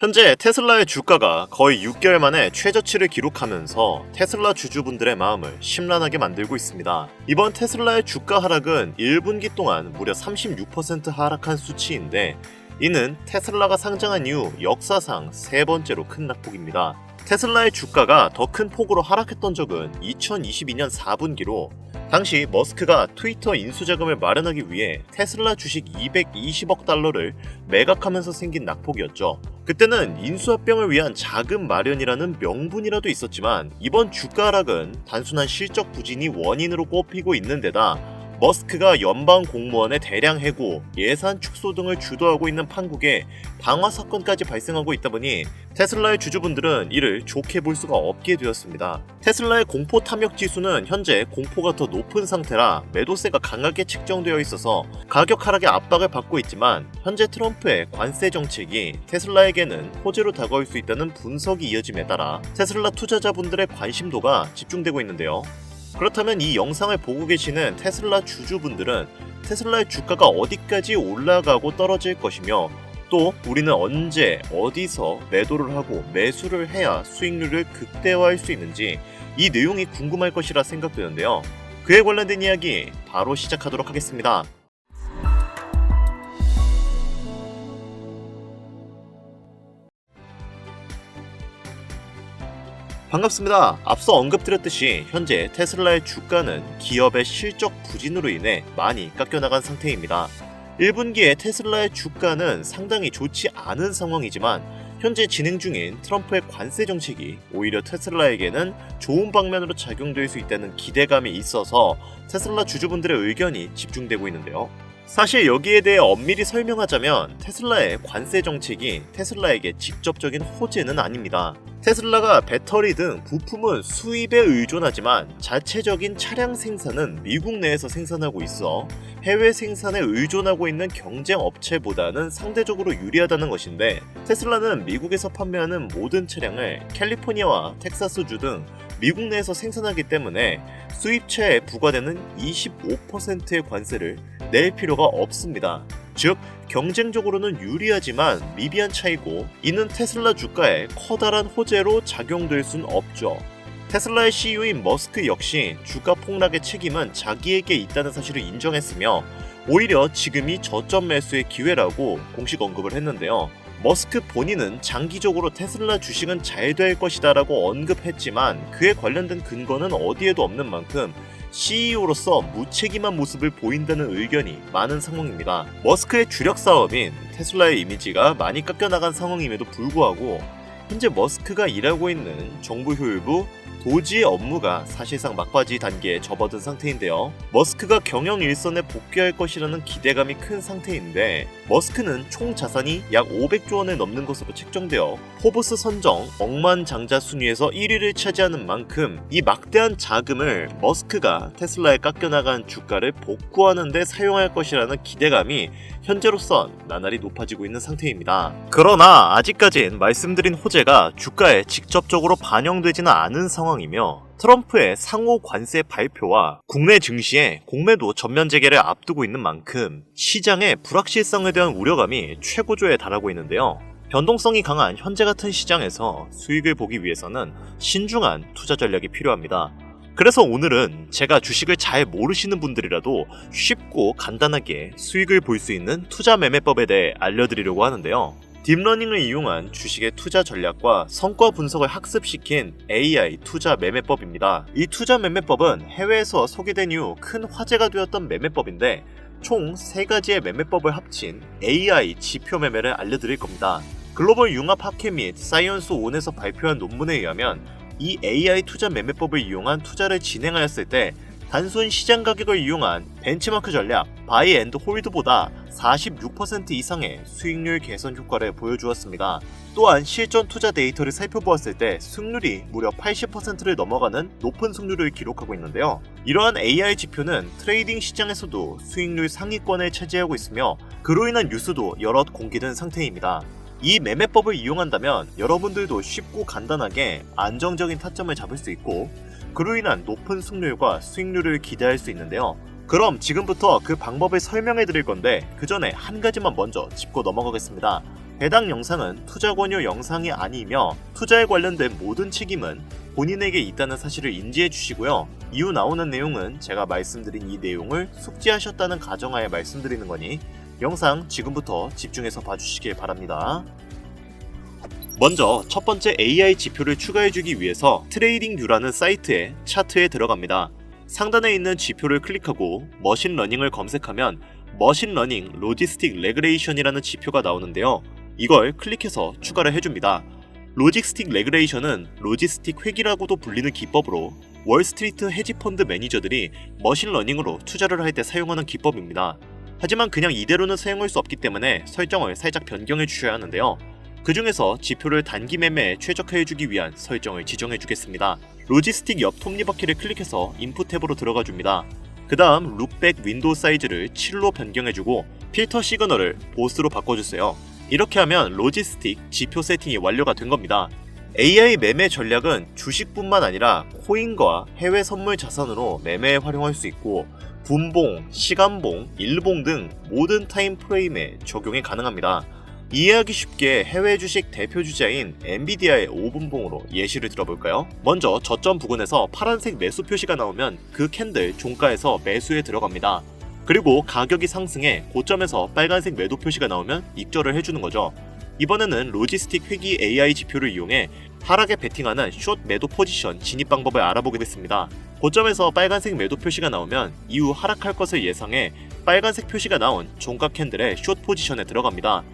현재 테슬라의 주가가 거의 6개월 만에 최저치를 기록하면서 테슬라 주주분들의 마음을 심란하게 만들고 있습니다. 이번 테슬라의 주가 하락은 1분기 동안 무려 36% 하락한 수치인데 이는 테슬라가 상장한 이후 역사상 세 번째로 큰 낙폭입니다. 테슬라의 주가가 더 큰 폭으로 하락했던 적은 2022년 4분기로 당시 머스크가 트위터 인수자금을 마련하기 위해 테슬라 주식 220억 달러를 매각하면서 생긴 낙폭이었죠. 그때는 인수합병을 위한 자금 마련이라는 명분이라도 있었지만 이번 주가 하락은 단순한 실적 부진이 원인으로 꼽히고 있는 데다 머스크가 연방 공무원의 대량 해고, 예산 축소 등을 주도하고 있는 판국에 방화 사건까지 발생하고 있다 보니 테슬라의 주주분들은 이를 좋게 볼 수가 없게 되었습니다. 테슬라의 공포 탐욕 지수는 현재 공포가 더 높은 상태라 매도세가 강하게 책정되어 있어서 가격 하락에 압박을 받고 있지만 현재 트럼프의 관세 정책이 테슬라에게는 호재로 다가올 수 있다는 분석이 이어짐에 따라 테슬라 투자자분들의 관심도가 집중되고 있는데요. 그렇다면 이 영상을 보고 계시는 테슬라 주주분들은 테슬라의 주가가 어디까지 올라가고 떨어질 것이며 또 우리는 언제 어디서 매도를 하고 매수를 해야 수익률을 극대화할 수 있는지 이 내용이 궁금할 것이라 생각되는데요. 그에 관련된 이야기 바로 시작하도록 하겠습니다. 반갑습니다. 앞서 언급드렸듯이 현재 테슬라의 주가는 기업의 실적 부진으로 인해 많이 깎여나간 상태입니다. 1분기에 테슬라의 주가는 상당히 좋지 않은 상황이지만 현재 진행 중인 트럼프의 관세 정책이 오히려 테슬라에게는 좋은 방면으로 작용될 수 있다는 기대감이 있어서 테슬라 주주분들의 의견이 집중되고 있는데요. 사실 여기에 대해 엄밀히 설명하자면 테슬라의 관세 정책이 테슬라에게 직접적인 호재는 아닙니다. 테슬라가 배터리 등 부품은 수입에 의존하지만 자체적인 차량 생산은 미국 내에서 생산하고 있어 해외 생산에 의존하고 있는 경쟁 업체보다는 상대적으로 유리하다는 것인데 테슬라는 미국에서 판매하는 모든 차량을 캘리포니아와 텍사스주 등 미국 내에서 생산하기 때문에 수입차에 부과되는 25%의 관세를 낼 필요가 없습니다. 즉 경쟁적으로는 유리하지만 미비한 차이고 이는 테슬라 주가에 커다란 호재로 작용될 순 없죠. 테슬라의 CEO인 머스크 역시 주가 폭락의 책임은 자기에게 있다는 사실을 인정했으며 오히려 지금이 저점 매수의 기회라고 공식 언급을 했는데요. 머스크 본인은 장기적으로 테슬라 주식은 잘 될 것이다 라고 언급했지만 그에 관련된 근거는 어디에도 없는 만큼 CEO로서 무책임한 모습을 보인다는 의견이 많은 상황입니다. 머스크의 주력 사업인 테슬라의 이미지가 많이 깎여나간 상황임에도 불구하고 현재 머스크가 일하고 있는 정부 효율부 도지의 업무가 사실상 막바지 단계에 접어든 상태인데요. 머스크가 경영 일선에 복귀할 것이라는 기대감이 큰 상태인데 머스크는 총 자산이 약 500조 원을 넘는 것으로 책정되어 포브스 선정 억만장자 순위에서 1위를 차지하는 만큼 이 막대한 자금을 머스크가 테슬라에 깎여나간 주가를 복구하는 데 사용할 것이라는 기대감이 현재로선 나날이 높아지고 있는 상태입니다. 그러나 아직까진 말씀드린 호재가 주가에 직접적으로 반영되지는 않은 상황이며 트럼프의 상호 관세 발표와 국내 증시의 공매도 전면 재개를 앞두고 있는 만큼 시장의 불확실성에 대한 우려감이 최고조에 달하고 있는데요. 변동성이 강한 현재 같은 시장에서 수익을 보기 위해서는 신중한 투자 전략이 필요합니다. 그래서 오늘은 제가 주식을 잘 모르시는 분들이라도 쉽고 간단하게 수익을 볼 수 있는 투자 매매법에 대해 알려드리려고 하는데요. 딥러닝을 이용한 주식의 투자 전략과 성과 분석을 학습시킨 AI 투자 매매법입니다. 이 투자 매매법은 해외에서 소개된 이후 큰 화제가 되었던 매매법인데 총 3가지의 매매법을 합친 AI 지표 매매를 알려드릴 겁니다. 글로벌 융합 학회 및 사이언스 온에서 발표한 논문에 의하면 이 AI 투자 매매법을 이용한 투자를 진행하였을 때 단순 시장 가격을 이용한 벤치마크 전략 바이 앤드 홀드보다 46% 이상의 수익률 개선 효과를 보여주었습니다. 또한 실전 투자 데이터를 살펴보았을 때 승률이 무려 80%를 넘어가는 높은 승률을 기록하고 있는데요. 이러한 AI 지표는 트레이딩 시장에서도 수익률 상위권을 차지하고 있으며 그로 인한 뉴스도 여럿 공개된 상태입니다. 이 매매법을 이용한다면 여러분들도 쉽고 간단하게 안정적인 타점을 잡을 수 있고 그로 인한 높은 승률과 수익률을 기대할 수 있는데요. 그럼 지금부터 그 방법을 설명해 드릴 건데 그 전에 한 가지만 먼저 짚고 넘어가겠습니다. 해당 영상은 투자 권유 영상이 아니며 투자에 관련된 모든 책임은 본인에게 있다는 사실을 인지해 주시고요. 이후 나오는 내용은 제가 말씀드린 이 내용을 숙지하셨다는 가정하에 말씀드리는 거니 영상 지금부터 집중해서 봐주시길 바랍니다. 먼저 첫 번째 AI 지표를 추가해주기 위해서 트레이딩뷰라는 사이트의 차트에 들어갑니다. 상단에 있는 지표를 클릭하고 머신러닝을 검색하면 머신러닝 로지스틱 레그레이션이라는 지표가 나오는데요. 이걸 클릭해서 추가를 해줍니다. 로지스틱 레그레이션은 로지스틱 회귀라고도 불리는 기법으로 월스트리트 헤지펀드 매니저들이 머신러닝으로 투자를 할 때 사용하는 기법입니다. 하지만 그냥 이대로는 사용할 수 없기 때문에 설정을 살짝 변경해 주셔야 하는데요. 그 중에서 지표를 단기 매매에 최적화해주기 위한 설정을 지정해주겠습니다. 로지스틱 옆 톱니바퀴를 클릭해서 인풋 탭으로 들어가 줍니다. 그 다음 룩백 윈도우 사이즈를 7로 변경해주고 필터 시그널을 보스로 바꿔주세요. 이렇게 하면 로지스틱 지표 세팅이 완료가 된 겁니다. AI 매매 전략은 주식뿐만 아니라 코인과 해외 선물 자산으로 매매에 활용할 수 있고 분봉, 시간봉, 일봉 등 모든 타임 프레임에 적용이 가능합니다. 이해하기 쉽게 해외 주식 대표 주자인 엔비디아의 5분봉으로 예시를 들어볼까요? 먼저 저점 부근에서 파란색 매수 표시가 나오면 그 캔들 종가에서 매수에 들어갑니다. 그리고 가격이 상승해 고점에서 빨간색 매도 표시가 나오면 익절을 해주는 거죠. 이번에는 로지스틱 회귀 AI 지표를 이용해 하락에 베팅하는 숏 매도 포지션 진입 방법을 알아보겠습니다. 고점에서 빨간색 매도 표시가 나오면 이후 하락할 것을 예상해 빨간색 표시가 나온 종가 캔들의 숏 포지션에 들어갑니다.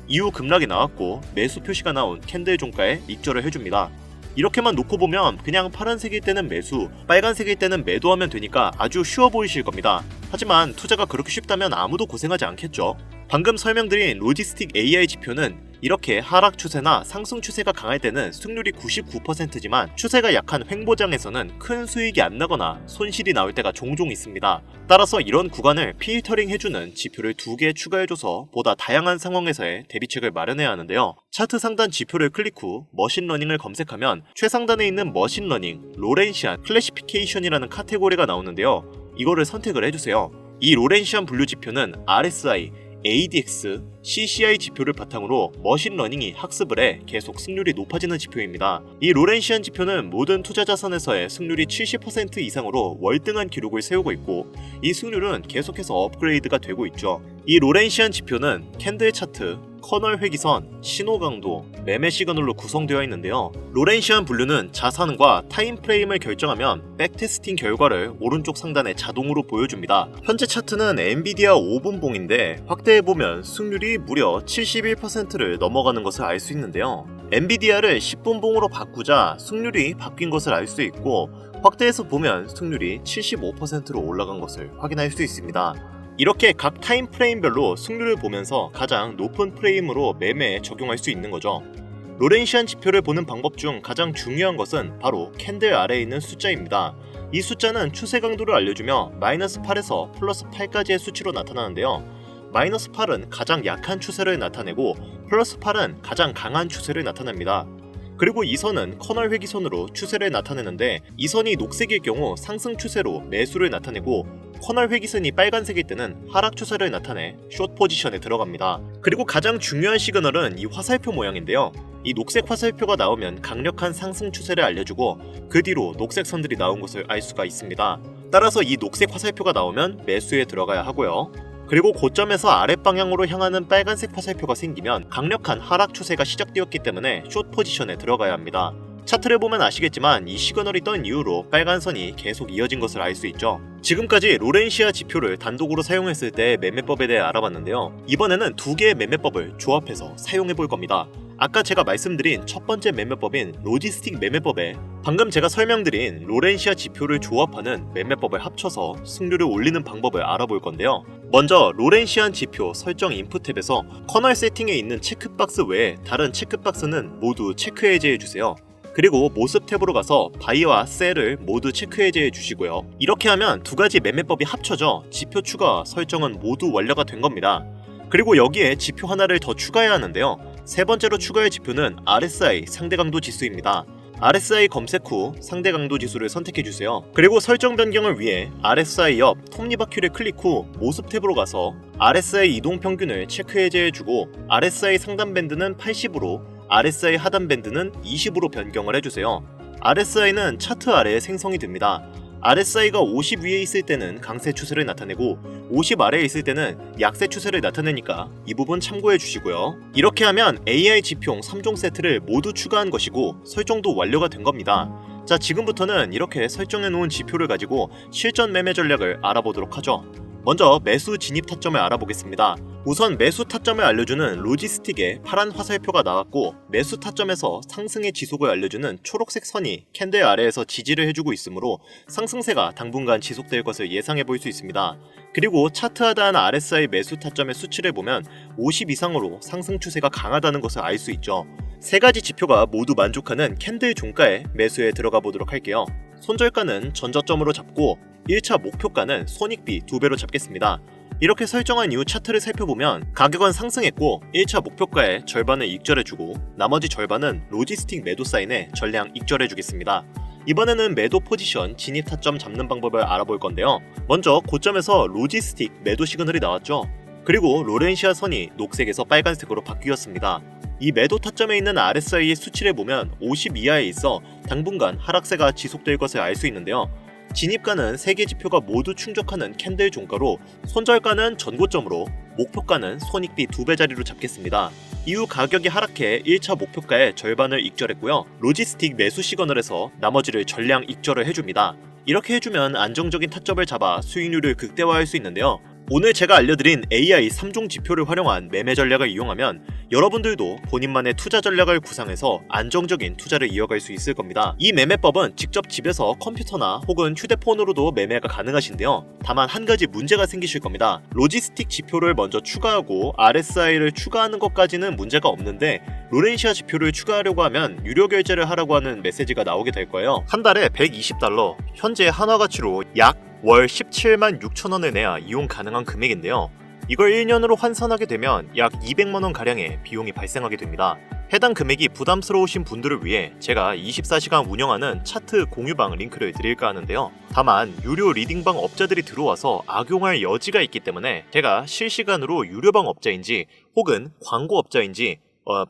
이후 급락이 나왔고 매수 표시가 나온 캔들 종가에 익절을 해줍니다. 이렇게만 놓고 보면 그냥 파란색일 때는 매수, 빨간색일 때는 매도하면 되니까 아주 쉬워 보이실 겁니다. 하지만 투자가 그렇게 쉽다면 아무도 고생하지 않겠죠. 방금 설명드린 로지스틱 AI 지표는 이렇게 하락 추세나 상승 추세가 강할 때는 승률이 99%지만 추세가 약한 횡보장에서는 큰 수익이 안 나거나 손실이 나올 때가 종종 있습니다. 따라서 이런 구간을 필터링 해주는 지표를 2개 추가해줘서 보다 다양한 상황에서의 대비책을 마련해야 하는데요. 차트 상단 지표를 클릭 후 머신러닝을 검색하면 최상단에 있는 머신러닝, 로렌시안, 클래시피케이션이라는 카테고리가 나오는데요. 이거를 선택을 해주세요. 이 로렌시안 분류 지표는 RSI, ADX, CCI 지표를 바탕으로 머신러닝이 학습을 해 계속 승률이 높아지는 지표입니다. 이 로렌시안 지표는 모든 투자 자산에서의 승률이 70% 이상으로 월등한 기록을 세우고 있고 이 승률은 계속해서 업그레이드가 되고 있죠. 이 로렌시안 지표는 캔들 차트, 커널 회기선, 신호 강도, 매매 시그널로 구성되어 있는데요. 로렌시안 분류는 자산과 타임프레임을 결정하면 백테스팅 결과를 오른쪽 상단에 자동으로 보여줍니다. 현재 차트는 엔비디아 5분봉인데 확대해보면 승률이 무려 71%를 넘어가는 것을 알 수 있는데요. 엔비디아를 10분봉으로 바꾸자 승률이 바뀐 것을 알 수 있고 확대해서 보면 승률이 75%로 올라간 것을 확인할 수 있습니다. 이렇게 각 타임 프레임별로 승률을 보면서 가장 높은 프레임으로 매매에 적용할 수 있는 거죠. 로렌시안 지표를 보는 방법 중 가장 중요한 것은 바로 캔들 아래에 있는 숫자입니다. 이 숫자는 추세 강도를 알려주며 마이너스 8에서 플러스 8까지의 수치로 나타나는데요. 마이너스 8은 가장 약한 추세를 나타내고 플러스 8은 가장 강한 추세를 나타냅니다. 그리고 이 선은 커널 회기선으로 추세를 나타내는데 이 선이 녹색일 경우 상승 추세로 매수를 나타내고 커널 회기선이 빨간색일 때는 하락 추세를 나타내 숏 포지션에 들어갑니다. 그리고 가장 중요한 시그널은 이 화살표 모양인데요. 이 녹색 화살표가 나오면 강력한 상승 추세를 알려주고 그 뒤로 녹색 선들이 나온 것을 알 수가 있습니다. 따라서 이 녹색 화살표가 나오면 매수에 들어가야 하고요. 그리고 고점에서 아랫방향으로 향하는 빨간색 화살표가 생기면 강력한 하락 추세가 시작되었기 때문에 숏 포지션에 들어가야 합니다. 차트를 보면 아시겠지만 이 시그널이 떤 이후로 빨간 선이 계속 이어진 것을 알 수 있죠. 지금까지 로렌시아 지표를 단독으로 사용했을 때 매매법에 대해 알아봤는데요. 이번에는 2개의 매매법을 조합해서 사용해 볼 겁니다. 아까 제가 말씀드린 첫 번째 매매법인 로지스틱 매매법에 방금 제가 설명드린 로렌시아 지표를 조합하는 매매법을 합쳐서 승률을 올리는 방법을 알아볼 건데요. 먼저 로렌시안 지표 설정 인풋 탭에서 커널 세팅에 있는 체크박스 외에 다른 체크박스는 모두 체크 해제해 주세요. 그리고 모습 탭으로 가서 바이와 셀을 모두 체크 해제해 주시고요. 이렇게 하면 2가지 매매법이 합쳐져 지표 추가 설정은 모두 완료가 된 겁니다. 그리고 여기에 지표 하나를 더 추가해야 하는데요. 세 번째로 추가할 지표는 RSI 상대 강도 지수입니다. RSI 검색 후 상대 강도 지수를 선택해주세요. 그리고 설정 변경을 위해 RSI 옆 톱니바퀴를 클릭 후 모습 탭으로 가서 RSI 이동 평균을 체크 해제해주고 RSI 상단 밴드는 80으로 RSI 하단 밴드는 20으로 변경을 해주세요. RSI는 차트 아래에 생성이 됩니다. RSI가 50 위에 있을 때는 강세 추세를 나타내고 50 아래에 있을 때는 약세 추세를 나타내니까 이 부분 참고해 주시고요. 이렇게 하면 AI 지표용 3종 세트를 모두 추가한 것이고 설정도 완료가 된 겁니다. 자, 지금부터는 이렇게 설정해 놓은 지표를 가지고 실전 매매 전략을 알아보도록 하죠. 먼저 매수 진입 타점을 알아보겠습니다. 우선 매수 타점을 알려주는 로지스틱에 파란 화살표가 나왔고 매수 타점에서 상승의 지속을 알려주는 초록색 선이 캔들 아래에서 지지를 해주고 있으므로 상승세가 당분간 지속될 것을 예상해 볼 수 있습니다. 그리고 차트 하단 RSI 매수 타점의 수치를 보면 50 이상으로 상승 추세가 강하다는 것을 알 수 있죠. 세 가지 지표가 모두 만족하는 캔들 종가에 매수에 들어가 보도록 할게요. 손절가는 전저점으로 잡고 1차 목표가는 손익비 2배로 잡겠습니다. 이렇게 설정한 이후 차트를 살펴보면 가격은 상승했고 1차 목표가의 절반을 익절해주고 나머지 절반은 로지스틱 매도 사인에 전량 익절해주겠습니다. 이번에는 매도 포지션 진입 타점 잡는 방법을 알아볼 건데요. 먼저 고점에서 로지스틱 매도 시그널이 나왔죠. 그리고 로렌시아 선이 녹색에서 빨간색으로 바뀌었습니다. 이 매도 타점에 있는 RSI의 수치를 보면 50 이하에 있어 당분간 하락세가 지속될 것을 알 수 있는데요. 진입가는 3개 지표가 모두 충족하는 캔들 종가로 손절가는 전고점으로 목표가는 손익비 2배 자리로 잡겠습니다. 이후 가격이 하락해 1차 목표가의 절반을 익절했고요. 로지스틱 매수 시그널에서 나머지를 전량 익절을 해줍니다. 이렇게 해주면 안정적인 타점을 잡아 수익률을 극대화할 수 있는데요. 오늘 제가 알려드린 AI 3종 지표를 활용한 매매 전략을 이용하면 여러분들도 본인만의 투자 전략을 구상해서 안정적인 투자를 이어갈 수 있을 겁니다. 이 매매법은 직접 집에서 컴퓨터나 혹은 휴대폰으로도 매매가 가능하신데요. 다만 한 가지 문제가 생기실 겁니다. 로지스틱 지표를 먼저 추가하고 RSI를 추가하는 것까지는 문제가 없는데 로렌시아 지표를 추가하려고 하면 유료 결제를 하라고 하는 메시지가 나오게 될 거예요. 한 달에 $120, 현재 한화 가치로 약 월 17만 6천 원을 내야 이용 가능한 금액인데요. 이걸 1년으로 환산하게 되면 약 200만 원 가량의 비용이 발생하게 됩니다. 해당 금액이 부담스러우신 분들을 위해 제가 24시간 운영하는 차트 공유방 링크를 드릴까 하는데요. 다만 유료 리딩방 업자들이 들어와서 악용할 여지가 있기 때문에 제가 실시간으로 유료방 업자인지 혹은 광고 업자인지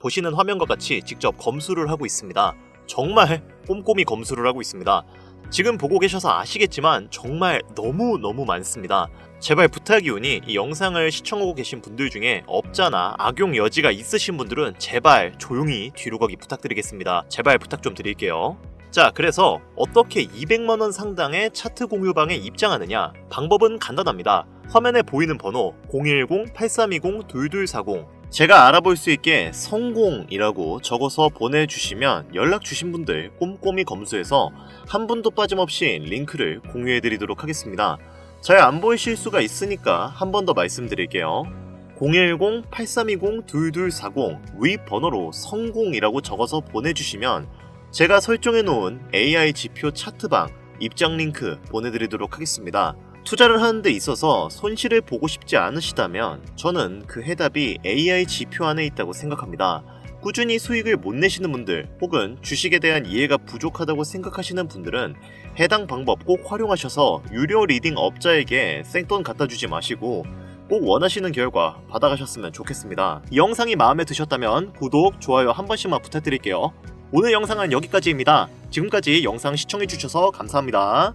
보시는 화면과 같이 직접 검수를 하고 있습니다. 정말 꼼꼼히 검수를 하고 있습니다. 지금 보고 계셔서 아시겠지만 정말 너무 많습니다. 제발 부탁이오니 이 영상을 시청하고 계신 분들 중에 업자나 악용 여지가 있으신 분들은 제발 조용히 뒤로 가기 부탁드리겠습니다. 제발 부탁 좀 드릴게요. 자, 그래서 어떻게 200만원 상당의 차트 공유방에 입장하느냐? 방법은 간단합니다. 화면에 보이는 번호 010-8320-2240 제가 알아볼 수 있게 성공이라고 적어서 보내주시면 연락 주신 분들 꼼꼼히 검수해서 한 분도 빠짐없이 링크를 공유해드리도록 하겠습니다. 잘 안 보이실 수가 있으니까 한 번 더 말씀드릴게요. 010-8320-2240 위 번호로 성공이라고 적어서 보내주시면 제가 설정해놓은 AI 지표 차트방 입장 링크 보내드리도록 하겠습니다. 투자를 하는 데 있어서 손실을 보고 싶지 않으시다면 저는 그 해답이 AI 지표 안에 있다고 생각합니다. 꾸준히 수익을 못 내시는 분들 혹은 주식에 대한 이해가 부족하다고 생각하시는 분들은 해당 방법 꼭 활용하셔서 유료 리딩 업자에게 생돈 갖다 주지 마시고 꼭 원하시는 결과 받아가셨으면 좋겠습니다. 이 영상이 마음에 드셨다면 구독, 좋아요 한 번씩만 부탁드릴게요. 오늘 영상은 여기까지입니다. 지금까지 영상 시청해주셔서 감사합니다.